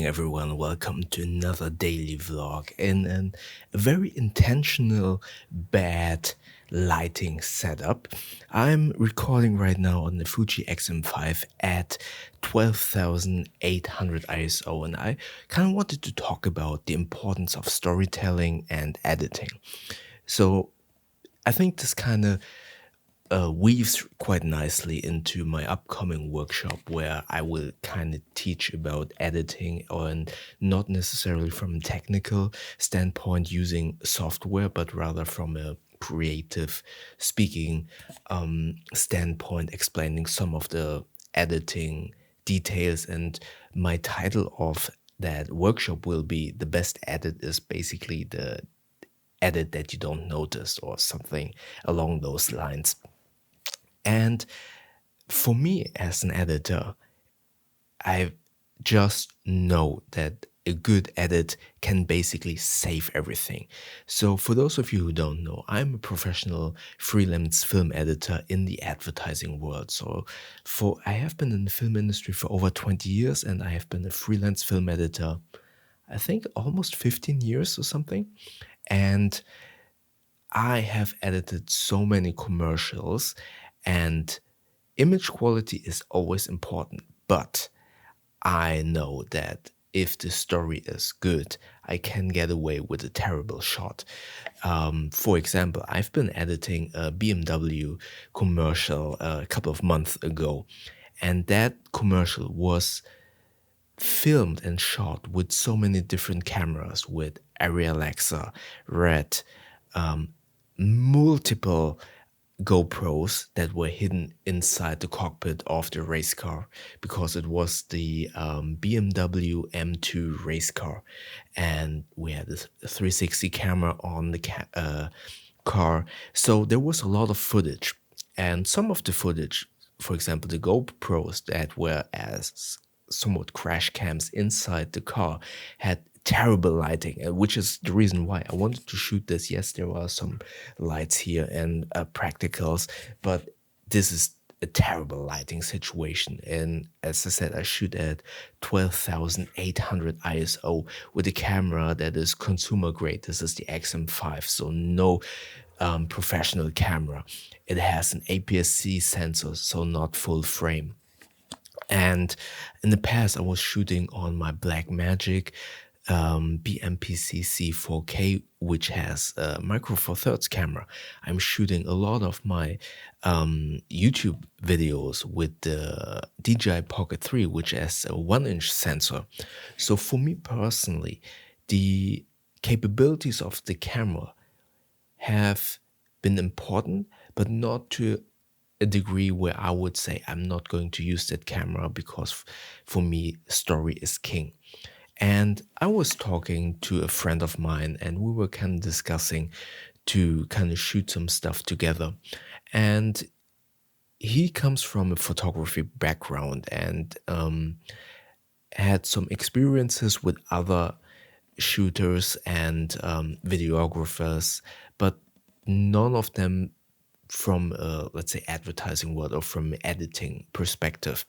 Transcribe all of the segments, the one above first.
morning, everyone. Welcome to another daily vlog in a very intentional bad lighting setup. I'm recording right now on the Fuji XM5 at 12,800 ISO, and I kind of wanted to talk about the importance of storytelling and editing. So I think this kind of weaves quite nicely into my upcoming workshop where I will kind of teach about editing and not necessarily from a technical standpoint using software, but rather from a creative speaking standpoint, explaining some of the editing details. And my title of that workshop will be The Best Edit is basically the edit that you don't notice or something along those lines. And for me as an editor, I just know that a good edit can basically save everything. So for those of you who don't know, I'm a professional freelance film editor in the advertising world. So I have been in the film industry for over 20 years and I have been a freelance film editor, I think almost 15 years or something. And I have edited so many commercials, and image quality is always important, but I know that if the story is good, I can get away with a terrible shot. For example, I've been editing a BMW commercial a couple of months ago, and that commercial was filmed and shot with so many different cameras with Arri Alexa, Red, multiple GoPros that were hidden inside the cockpit of the race car because it was the BMW M2 race car, and we had a 360 camera on the car. So there was a lot of footage, and some of the footage, for example, the GoPros that were as somewhat crash cams inside the car had terrible lighting, which is the reason why I wanted to shoot this. Yes, there are some lights here and practicals, but this is a terrible lighting situation. And as I said, I shoot at 12,800 ISO with a camera that is consumer grade. This is the XM5, so no professional camera. It has an APS-C sensor, so not full frame. And in the past, I was shooting on my Blackmagic BMPCC 4K, which has a Micro Four Thirds camera. I'm shooting a lot of my YouTube videos with the DJI Pocket 3, which has a 1-inch sensor. So for me personally, the capabilities of the camera have been important, but not to a degree where I would say I'm not going to use that camera because for me, story is king. And I was talking to a friend of mine and we were kind of discussing to kind of shoot some stuff together. And he comes from a photography background and had some experiences with other shooters and videographers, but none of them from let's say advertising world or from editing perspective.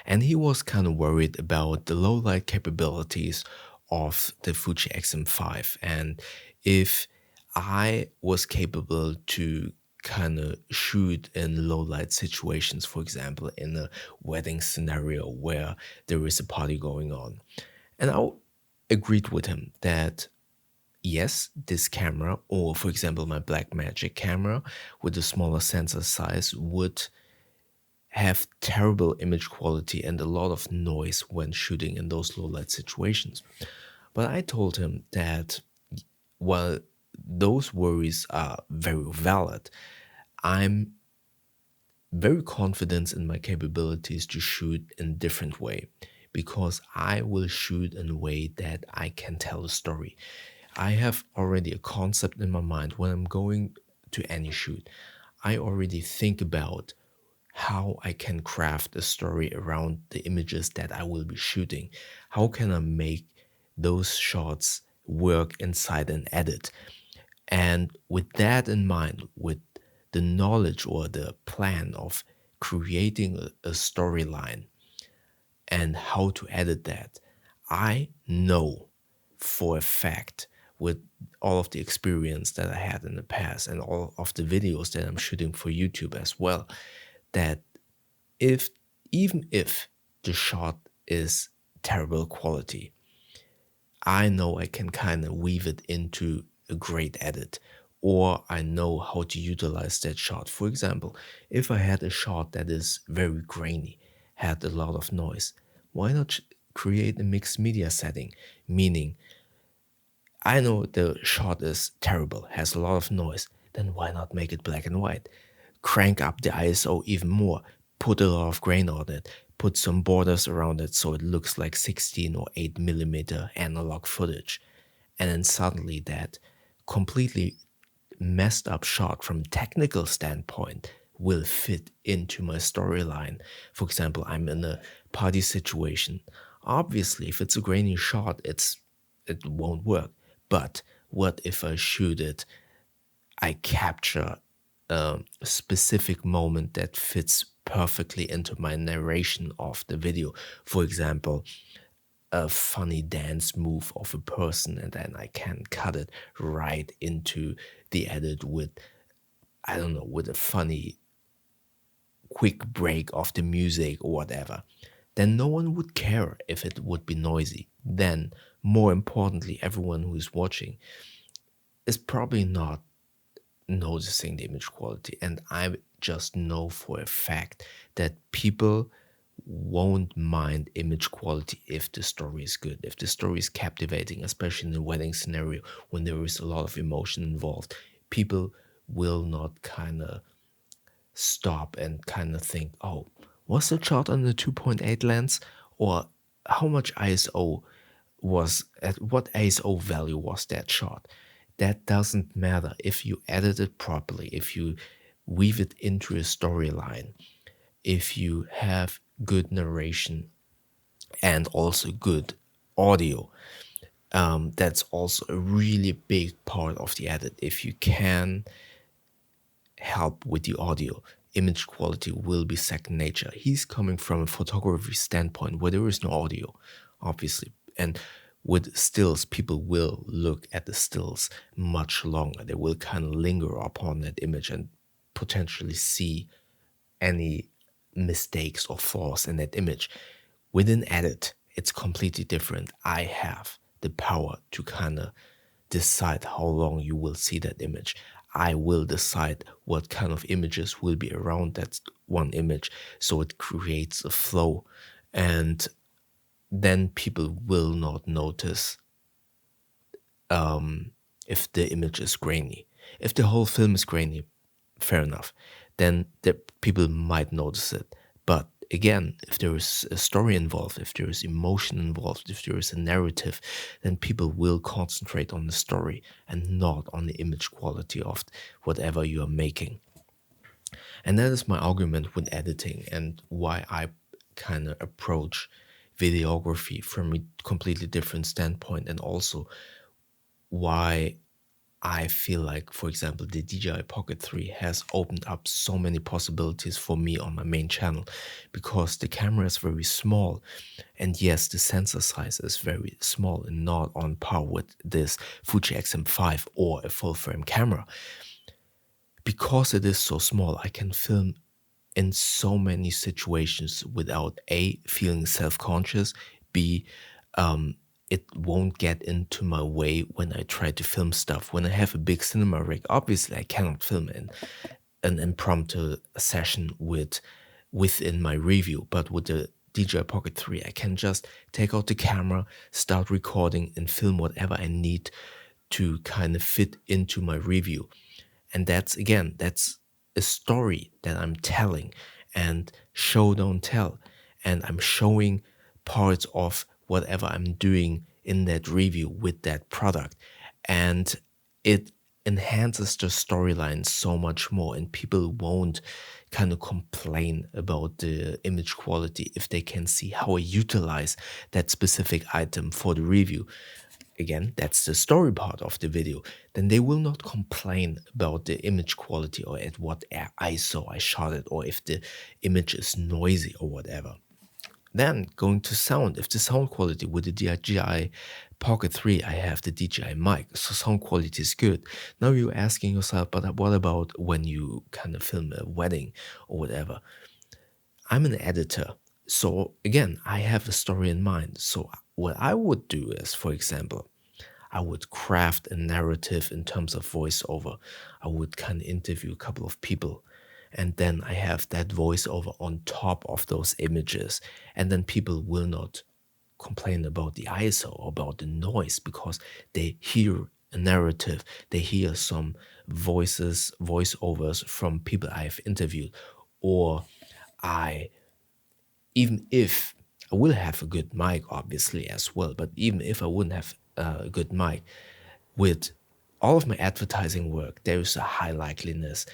And he was kind of worried about the low light capabilities of the Fuji XM5 and if I was capable to kind of shoot in low light situations, for example, in a wedding scenario where there is a party going on. And I agreed with him that yes, this camera, or for example, my Blackmagic camera with a smaller sensor size would have terrible image quality and a lot of noise when shooting in those low light situations. But I told him that while those worries are very valid, I'm very confident in my capabilities to shoot in a different way because I will shoot in a way that I can tell a story. I have already a concept in my mind when I'm going to any shoot. I already think about how I can craft a story around the images that I will be shooting. How can I make those shots work inside an edit? And with that in mind, with the knowledge or the plan of creating a storyline and how to edit that, I know for a fact, with all of the experience that I had in the past and all of the videos that I'm shooting for YouTube as well, that if even if the shot is terrible quality, I know I can kind of weave it into a great edit, or I know how to utilize that shot. For example, if I had a shot that is very grainy, had a lot of noise, why not create a mixed media setting? Meaning, I know the shot is terrible, has a lot of noise, then why not make it black and white? Crank up the ISO even more, put a lot of grain on it, put some borders around it so it looks like 16 or 8 millimeter analog footage. And then suddenly that completely messed up shot from a technical standpoint will fit into my storyline. For example, I'm in a party situation. Obviously, if it's a grainy shot, it won't work. But what if I shoot it, I capture a specific moment that fits perfectly into my narration of the video? For example, a funny dance move of a person, and then I can cut it right into the edit with, I don't know, with a funny quick break of the music or whatever. Then no one would care if it would be noisy. Then, more importantly, everyone who is watching is probably not noticing the image quality. And I just know for a fact that people won't mind image quality if the story is good, if the story is captivating, especially in a wedding scenario when there is a lot of emotion involved. People will not kind of stop and kind of think, oh, was the shot on the 2.8 lens? Or how much ISO was, at what ISO value was that shot? That doesn't matter if you edit it properly, if you weave it into a storyline, if you have good narration and also good audio. That's also a really big part of the edit. If you can help with the audio, image quality will be second nature. He's coming from a photography standpoint where there is no audio, obviously. And with stills, people will look at the stills much longer. They will kind of linger upon that image and potentially see any mistakes or flaws in that image. With an edit, it's completely different. I have the power to kind of decide how long you will see that image. I will decide what kind of images will be around that one image, so it creates a flow. And then people will not notice if the image is grainy. If the whole film is grainy, fair enough, then the people might notice it. But again, if there is a story involved, if there is emotion involved, if there is a narrative, then people will concentrate on the story and not on the image quality of whatever you are making. And that is my argument with editing and why I kind of approach videography from a completely different standpoint, and also why I feel like, for example, the DJI Pocket 3 has opened up so many possibilities for me on my main channel, because the camera is very small. And yes, the sensor size is very small and not on par with this Fuji XM5 or a full frame camera. Because it is so small, I can film in so many situations without A, feeling self-conscious, B, it won't get into my way when I try to film stuff. When I have a big cinema rig, obviously I cannot film in an impromptu session within my review. But with the DJI Pocket 3, I can just take out the camera, start recording, and film whatever I need to kind of fit into my review. And that's a story that I'm telling, and show don't tell. And I'm showing parts of whatever I'm doing in that review with that product. And it enhances the storyline so much more, and people won't kind of complain about the image quality if they can see how I utilize that specific item for the review. Again, that's the story part of the video. Then they will not complain about the image quality or at what ISO I shot it, or if the image is noisy or whatever. Then going to sound, if the sound quality with the DJI Pocket 3, I have the DJI mic, so sound quality is good. Now you're asking yourself, but what about when you kind of film a wedding or whatever? I'm an editor. So again, I have a story in mind. So what I would do is, for example, I would craft a narrative in terms of voiceover. I would kind of interview a couple of people, and then I have that voiceover on top of those images. And then people will not complain about the ISO or about the noise because they hear a narrative, they hear some voiceovers from people I've interviewed, or I even if I will have a good mic, obviously, as well, but even if I wouldn't have a good mic, with all of my advertising work, there is a high likeliness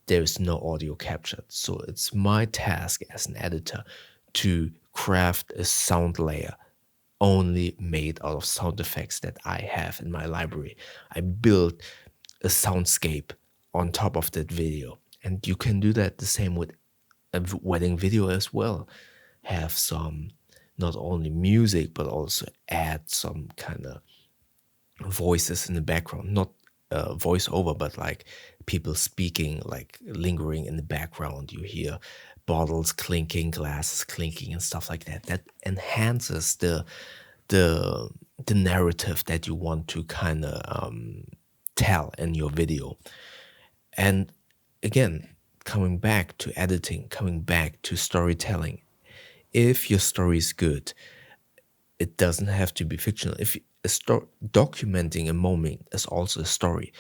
there is no audio captured. So it's my task as an editor to craft a sound layer only made out of sound effects that I have in my library. I built a soundscape on top of that video. And you can do that the same with a wedding video as well. Have some not only music, but also add some kind of voices in the background, not voiceover, but like people speaking, like lingering in the background. You hear bottles clinking, glasses clinking, and stuff like that. That enhances the the narrative that you want to kind of tell in your video. And again, coming back to editing, coming back to storytelling, if your story is good, it doesn't have to be fictional. If documenting a moment is also a story,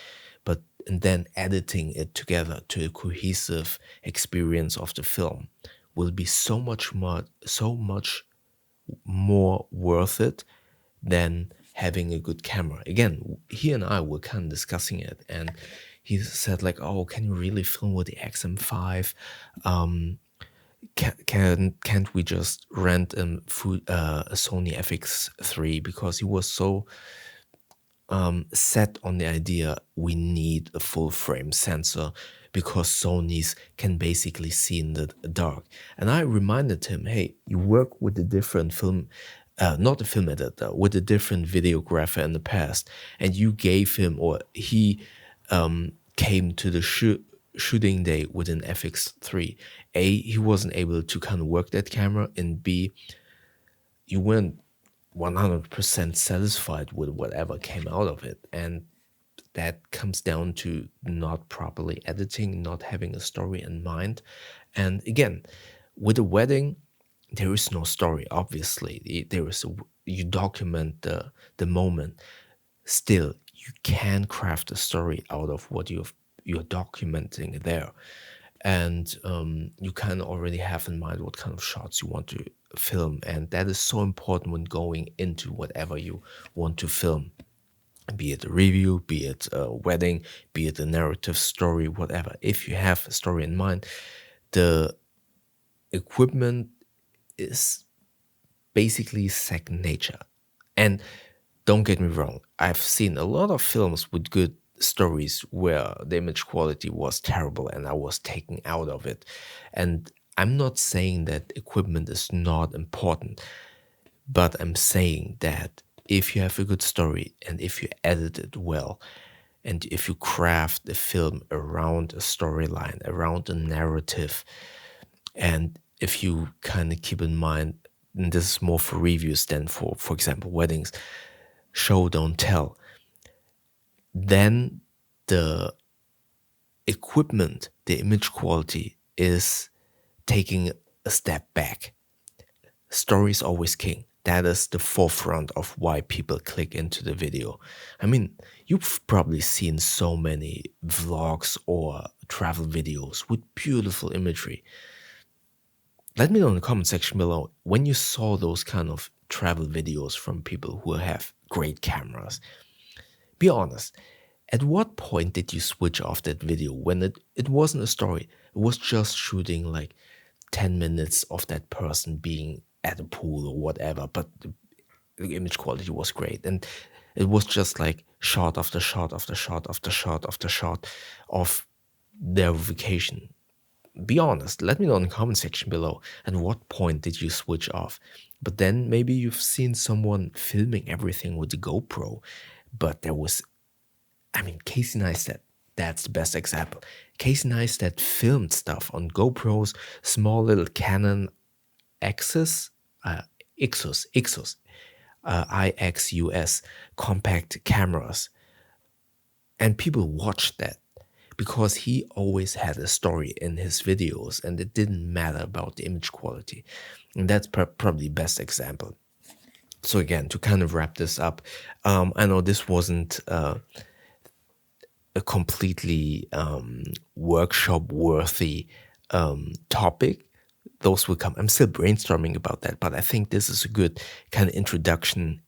but and then editing it together to a cohesive experience of the film will be so much more worth it than having a good camera. Again, he and I were kind of discussing it, and he said like, "Oh, can you really film with the XM5? Can't we just rent a Sony FX3?" Because he was so set on the idea we need a full frame sensor because Sony's can basically see in the dark. And I reminded him, hey, you work with a different film, not a film editor, with a different videographer in the past, and you gave him, or he came to the shooting day with an FX3. A, he wasn't able to kind of work that camera, and B, you weren't 100% satisfied with whatever came out of it. And that comes down to not properly editing, not having a story in mind. And again, with a wedding, there is no story, obviously. You document the moment. Still, you can craft a story out of what you're documenting there. And you kind of already have in mind what kind of shots you want to film. And that is so important when going into whatever you want to film, be it a review, be it a wedding, be it a narrative story, whatever. If you have a story in mind, the equipment is basically second nature. And don't get me wrong, I've seen a lot of films with good stories where the image quality was terrible and I was taken out of it. And I'm not saying that equipment is not important, but I'm saying that if you have a good story and if you edit it well, and if you craft a film around a storyline, around a narrative, and if you kind of keep in mind, and this is more for reviews than for example, weddings, show, don't tell, then the equipment, the image quality is taking a step back. Story is always king. That is the forefront of why people click into the video. I mean, you've probably seen so many vlogs or travel videos with beautiful imagery. Let me know in the comment section below when you saw those kind of travel videos from people who have great cameras. Be honest, at what point did you switch off that video when it wasn't a story? It was just shooting like 10 minutes of that person being at a pool or whatever, but the image quality was great. And it was just like shot after shot after shot after shot after shot of their vacation. be honest, let me know in the comment section below. At what point did you switch off? But then maybe you've seen someone filming everything with the GoPro, but there was, I mean, Casey Neistat, that's the best example. Casey Neistat filmed stuff on GoPros, small little Canon Xus, Ixus, IXUS compact cameras. And people watched that because he always had a story in his videos and it didn't matter about the image quality. And that's probably the best example. So again, to kind of wrap this up, I know this wasn't a completely workshop-worthy topic. Those will come. I'm still brainstorming about that, but I think this is a good kind of introduction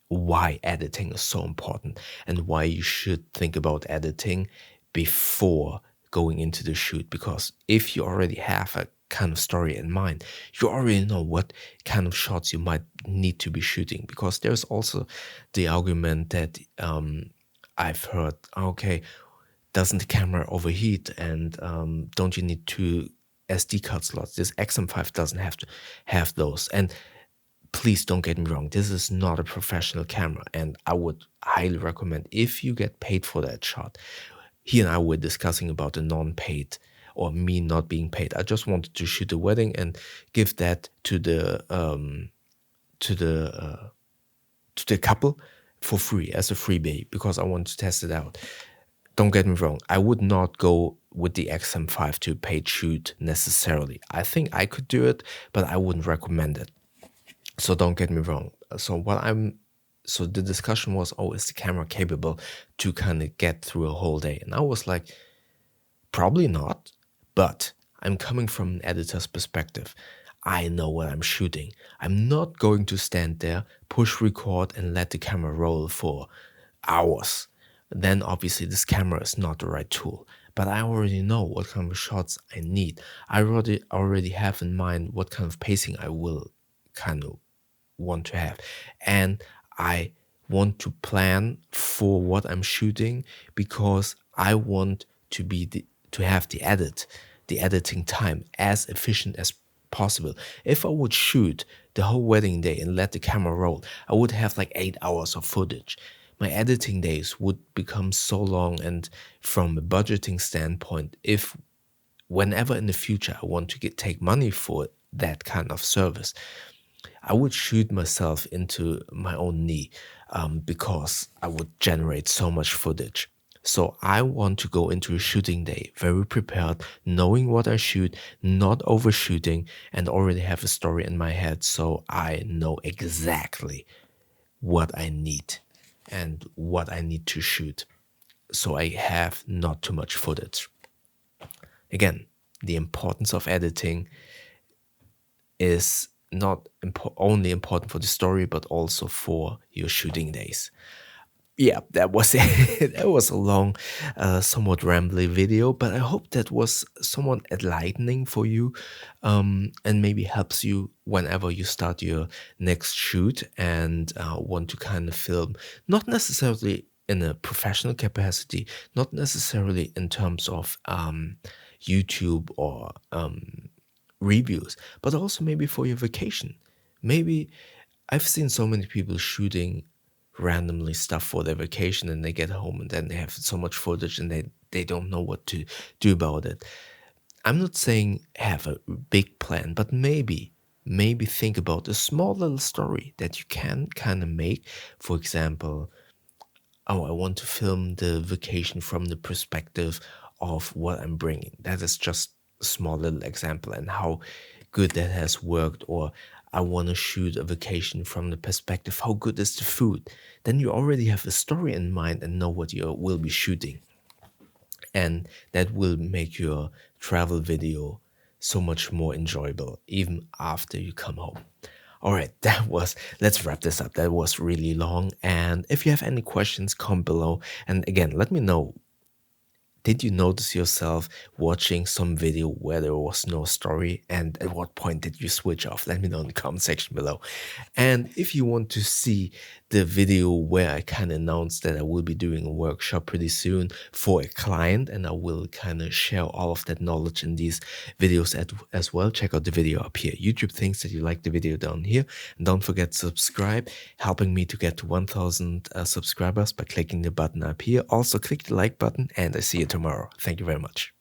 why editing is so important and why you should think about editing before going into the shoot. Because if you already have a kind of story in mind, you already know what kind of shots you might need to be shooting. Because there's also the argument that I've heard, okay, doesn't the camera overheat, and don't you need two SD card slots? This XM5 doesn't have to have those. And please don't get me wrong, this is not a professional camera, and I would highly recommend, if you get paid for that shot. He and I were discussing about the non-paid, or me not being paid. I just wanted to shoot a wedding and give that to the couple for free as a freebie because I wanted to test it out. Don't get me wrong, I would not go with the XM5 to a paid shoot necessarily. I think I could do it, but I wouldn't recommend it. So don't get me wrong. So the discussion was, oh, is the camera capable to kind of get through a whole day? And I was like, probably not, but I'm coming from an editor's perspective. I know what I'm shooting. I'm not going to stand there, push record, and let the camera roll for hours. Then obviously this camera is not the right tool. But I already know what kind of shots I need. I already have in mind what kind of pacing I will kind of want to have. And I want to plan for what I'm shooting because I want to have the editing time as efficient as possible. If I would shoot the whole wedding day and let the camera roll, I would have like 8 hours of footage. My editing days would become so long, and from a budgeting standpoint, if whenever in the future I want to take money for that kind of service, I would shoot myself into my own knee because I would generate so much footage. So I want to go into a shooting day very prepared, knowing what I shoot, not overshooting, and already have a story in my head so I know exactly what I need and what I need to shoot. So I have not too much footage. Again, the importance of editing is not only important for the story, but also for your shooting days. Yeah, that was it. That was a long, somewhat rambly video, but I hope that was somewhat enlightening for you, and maybe helps you whenever you start your next shoot and want to kind of film, not necessarily in a professional capacity, not necessarily in terms of YouTube or reviews, but also maybe for your vacation. Maybe I've seen so many people shooting randomly stuff for their vacation, and they get home and then they have so much footage and they don't know what to do about it. I'm not saying have a big plan, but maybe think about a small little story that you can kind of make. For example, oh, I want to film the vacation from the perspective of what I'm bringing. That is just a small little example and how good that has worked. Or I want to shoot a vacation from the perspective, how good is the food? Then you already have a story in mind and know what you will be shooting. And that will make your travel video so much more enjoyable, even after you come home. All right, let's wrap this up. That was really long. And if you have any questions, comment below. And again, let me know, Did you notice yourself watching some video where there was no story? And at what point did you switch off? Let me know in the comment section below. And if you want to see the video where I kind of announced that I will be doing a workshop pretty soon for a client, and I will kind of share all of that knowledge in these videos as well, check out the video up here. YouTube thinks that you like the video down here. And don't forget to subscribe, helping me to get to 1000 subscribers by clicking the button up here. Also click the like button, and I see you tomorrow. Thank you very much.